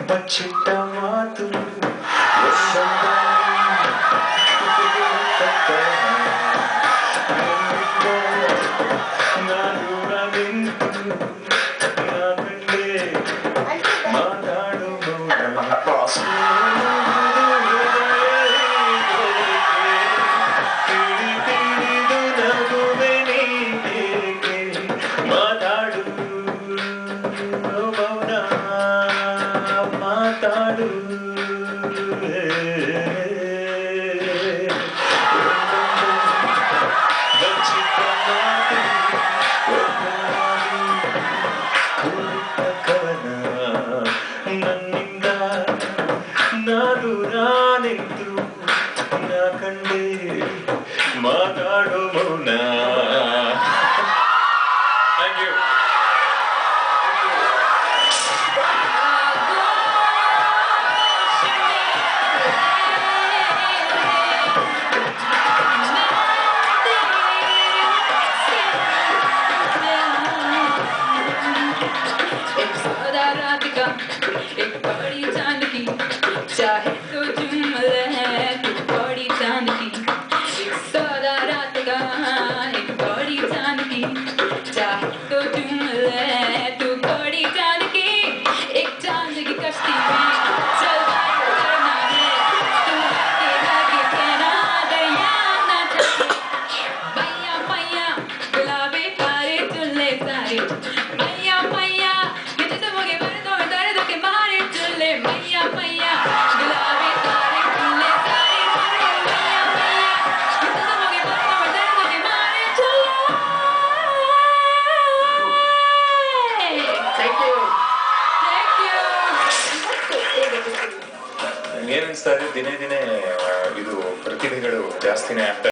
ಬಚ್ಚಿಟ್ಟ ಮಾತು ಮಾತಾಡು ಮಾತಾಡು ಬಚ್ಚಿಟ್ಟ ಮಾತು ಕವನ ನನ್ನಿಂದ ನಾನು ನಾನೆಂದು ನಾ ಕಂಡೆ ಮಾತಾಡೋ ಮೌನ. Thank you. एक बड़ी चांद की चाहे तो चुम ले तू बड़ी चांद की एक सौदा रात का एक बड़ी चांद की चाहे तो चुम ले तू बड़ी चांद की एक चांद की कश्ती में चल करना है तू आगे कहना दरिया ना चले मैया मैया गुलाबी तारे चुल्ले सारे मैया मैया मैया मैया गुलाबी तारे चुल्ले सारे मैया मैया कितने लोगे दर्द के मारे चुल्ले. Thank you. ಏನಿಸ್ತಾ ಇದೆ, ದಿನೇ ದಿನೇ ಇದು ಪ್ರತಿಭೆಗಳು ಜಾಸ್ತಿನೇ ಆಗ್ತಾ